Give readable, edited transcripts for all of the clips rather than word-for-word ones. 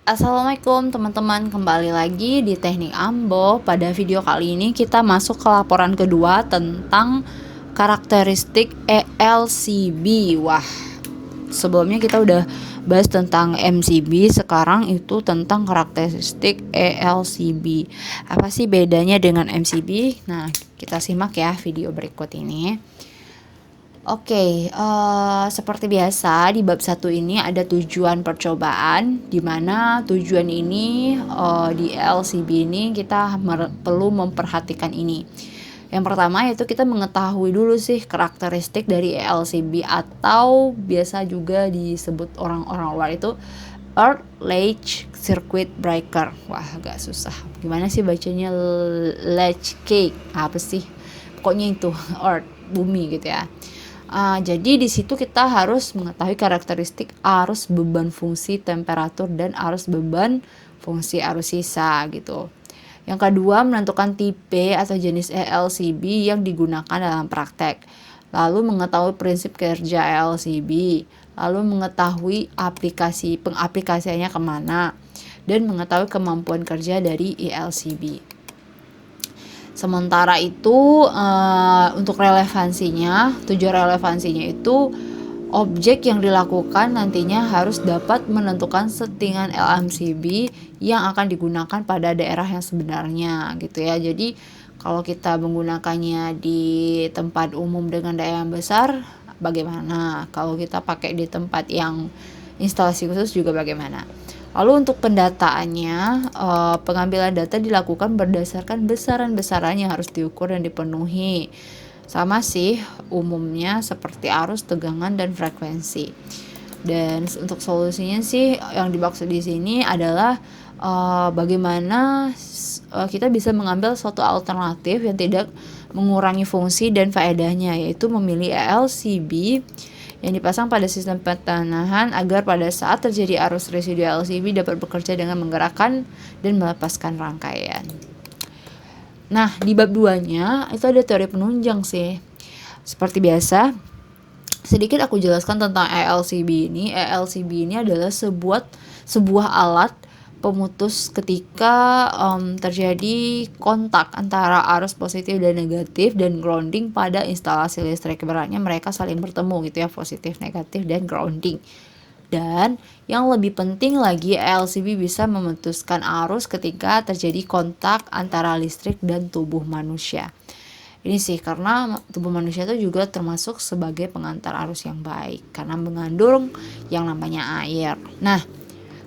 Assalamualaikum teman-teman, kembali lagi di Teknik Ambo. Pada video kali ini kita masuk ke laporan kedua tentang karakteristik ELCB. Wah, sebelumnya kita udah bahas tentang MCB, sekarang itu tentang karakteristik ELCB. Apa sih bedanya dengan MCB? Nah, kita simak ya video berikut ini. Oke, seperti biasa di bab 1 ini ada tujuan percobaan, di mana tujuan ini di LCB ini kita perlu memperhatikan ini. Yang pertama yaitu kita mengetahui dulu sih karakteristik dari LCB atau biasa juga disebut orang-orang luar itu Earth Latch Circuit Breaker. Wah, agak susah. Gimana sih bacanya latch cake? Apa sih? Pokoknya itu Earth, bumi gitu ya. Jadi di situ kita harus mengetahui karakteristik arus beban fungsi temperatur dan arus beban fungsi arus sisa gitu. Yang kedua, menentukan tipe atau jenis ELCB yang digunakan dalam praktek. Lalu mengetahui prinsip kerja ELCB. Lalu mengetahui pengaplikasiannya kemana. Dan mengetahui kemampuan kerja dari ELCB. Sementara itu untuk relevansinya, tujuan relevansinya itu objek yang dilakukan nantinya harus dapat menentukan settingan LMCB yang akan digunakan pada daerah yang sebenarnya gitu ya. Jadi kalau kita menggunakannya di tempat umum dengan daya yang besar bagaimana? Kalau kita pakai di tempat yang instalasi khusus juga bagaimana? Lalu untuk pendataannya, pengambilan data dilakukan berdasarkan besaran-besaran yang harus diukur dan dipenuhi. Sama sih umumnya seperti arus, tegangan, dan frekuensi. Dan untuk solusinya sih yang dimaksud di sini adalah bagaimana kita bisa mengambil suatu alternatif yang tidak mengurangi fungsi dan faedahnya, yaitu memilih LCB yang dipasang pada sistem pertanahan agar pada saat terjadi arus residu LCB dapat bekerja dengan menggerakkan dan melepaskan rangkaian. Nah, di bab 2-nya itu ada teori penunjang sih. Seperti biasa, sedikit aku jelaskan tentang ELCB ini. ELCB ini adalah sebuah alat pemutus ketika terjadi kontak antara arus positif dan negatif dan grounding pada instalasi listrik. Ibaratnya mereka saling bertemu gitu ya, positif, negatif, dan grounding. Dan yang lebih penting lagi, LCB bisa memutuskan arus ketika terjadi kontak antara listrik dan tubuh manusia. Ini sih karena tubuh manusia itu juga termasuk sebagai pengantar arus yang baik karena mengandung yang namanya air. Nah,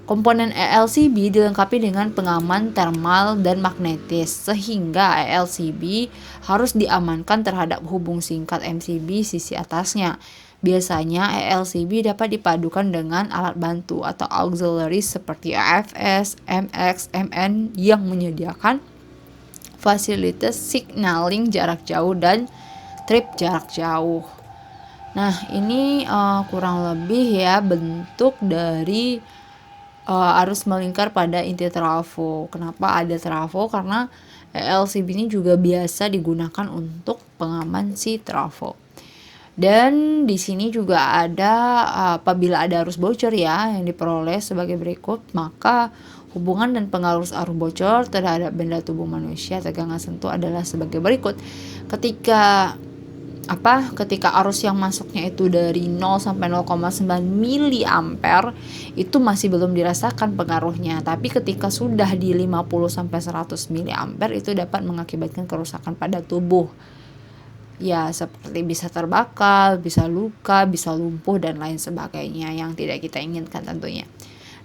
komponen ELCB dilengkapi dengan pengaman thermal dan magnetis sehingga ELCB harus diamankan terhadap hubung singkat MCB sisi atasnya. Biasanya ELCB dapat dipadukan dengan alat bantu atau auxiliary seperti AFS, MX, MN yang menyediakan fasilitas signaling jarak jauh dan trip jarak jauh. Nah, ini kurang lebih ya bentuk dari arus melingkar pada inti trafo. Kenapa ada trafo? Karena LCB ini juga biasa digunakan untuk pengaman si trafo. Dan di sini juga ada apabila ada arus bocor ya yang diperoleh sebagai berikut, maka hubungan dan pengaruh arus bocor terhadap benda tubuh manusia tegangan sentuh adalah sebagai berikut. Ketika arus yang masuknya itu dari 0 sampai 0,9 miliampere itu masih belum dirasakan pengaruhnya, tapi ketika sudah di 50 sampai 100 miliampere itu dapat mengakibatkan kerusakan pada tubuh. Ya, seperti bisa terbakar, bisa luka, bisa lumpuh dan lain sebagainya yang tidak kita inginkan tentunya.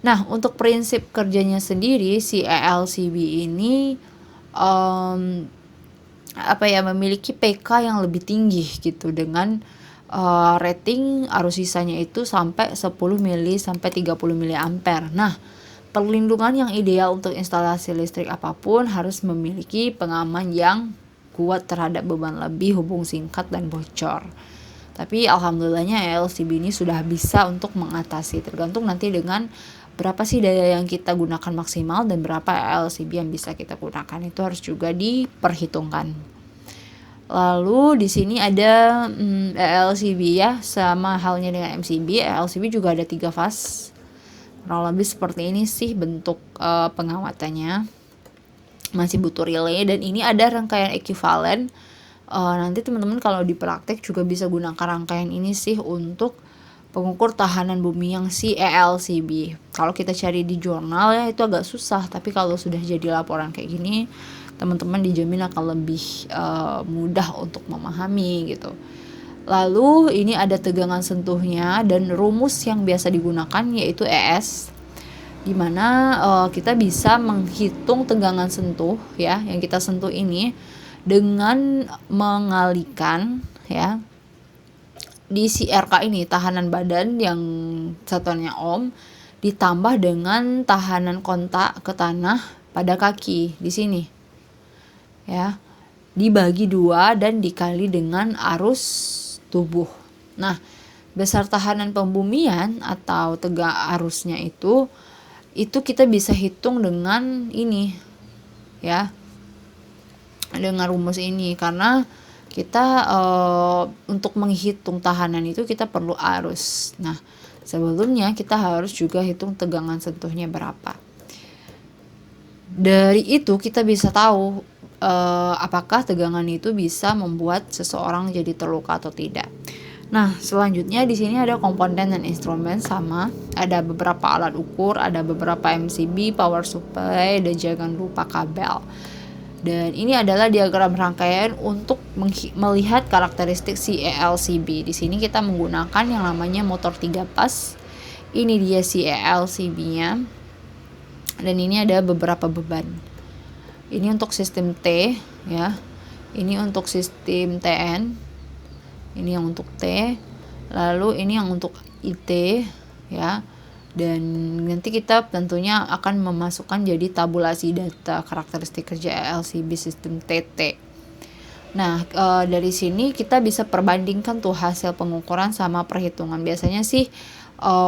Nah, untuk prinsip kerjanya sendiri si ELCB ini memiliki PK yang lebih tinggi gitu dengan rating arus sisanya itu sampai 10 mili sampai 30 mili ampere. Nah, perlindungan yang ideal untuk instalasi listrik apapun harus memiliki pengaman yang kuat terhadap beban lebih, hubung singkat, dan bocor. Tapi alhamdulillahnya LCB ini sudah bisa untuk mengatasi, tergantung nanti dengan berapa sih daya yang kita gunakan maksimal dan berapa LCB yang bisa kita gunakan, itu harus juga diperhitungkan. Lalu di sini ada ELCB ya, sama halnya dengan MCB. ELCB juga ada 3 fase. Kurang lebih seperti ini sih bentuk pengawatannya. Masih butuh relay, dan ini ada rangkaian ekuivalen. Nanti teman-teman kalau di praktek juga bisa gunakan rangkaian ini sih untuk pengukur tahanan bumi yang CELCB. Kalau kita cari di jurnal ya itu agak susah, tapi kalau sudah jadi laporan kayak gini, teman-teman dijamin akan lebih mudah untuk memahami gitu. Lalu ini ada tegangan sentuhnya dan rumus yang biasa digunakan yaitu ES, dimana kita bisa menghitung tegangan sentuh ya yang kita sentuh ini dengan mengalihkan ya di si RK ini, tahanan badan yang satuannya ohm ditambah dengan tahanan kontak ke tanah pada kaki di sini ya, dibagi 2 dan dikali dengan arus tubuh. Nah, besar tahanan pembumian atau tegak arusnya itu kita bisa hitung dengan ini ya, dengan rumus ini, karena kita untuk menghitung tahanan itu kita perlu arus. Nah, sebelumnya kita harus juga hitung tegangan sentuhnya berapa. Dari itu kita bisa tahu apakah tegangan itu bisa membuat seseorang jadi terluka atau tidak. Nah, selanjutnya di sini ada komponen dan instrumen sama, ada beberapa alat ukur, ada beberapa MCB, power supply, dan jangan lupa kabel. Dan ini adalah diagram rangkaian untuk melihat karakteristik CELCB. Di sini kita menggunakan yang namanya motor 3 pas. Ini dia CELCB-nya. Dan ini ada beberapa beban. Ini untuk sistem T ya. Ini untuk sistem TN. Ini yang untuk T. Lalu ini yang untuk IT ya. Dan nanti kita tentunya akan memasukkan jadi tabulasi data karakteristik kerja LCB sistem TT. Nah, dari sini kita bisa perbandingkan tuh hasil pengukuran sama perhitungan. Biasanya sih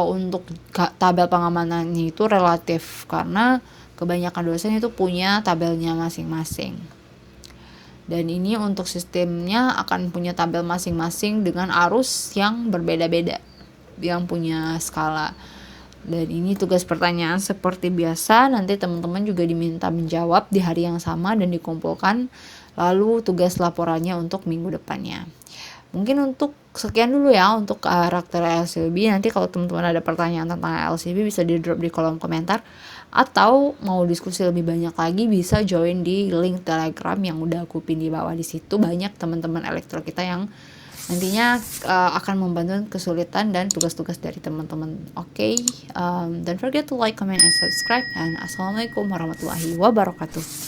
untuk tabel pengamanannya itu relatif, karena kebanyakan dosen itu punya tabelnya masing-masing. Dan ini untuk sistemnya akan punya tabel masing-masing dengan arus yang berbeda-beda, yang punya skala. Dan ini tugas pertanyaan seperti biasa, nanti teman-teman juga diminta menjawab di hari yang sama dan dikumpulkan, lalu tugas laporannya untuk minggu depannya. Mungkin untuk sekian dulu ya untuk karakter LCB. Nanti kalau teman-teman ada pertanyaan tentang LCB bisa di drop di kolom komentar, atau mau diskusi lebih banyak lagi bisa join di link Telegram yang udah aku pin di bawah. Di situ banyak teman-teman elektro kita yang nantinya akan membantu kesulitan dan tugas-tugas dari teman-teman. Oke, don't forget to like, comment, and subscribe. And assalamualaikum warahmatullahi wabarakatuh.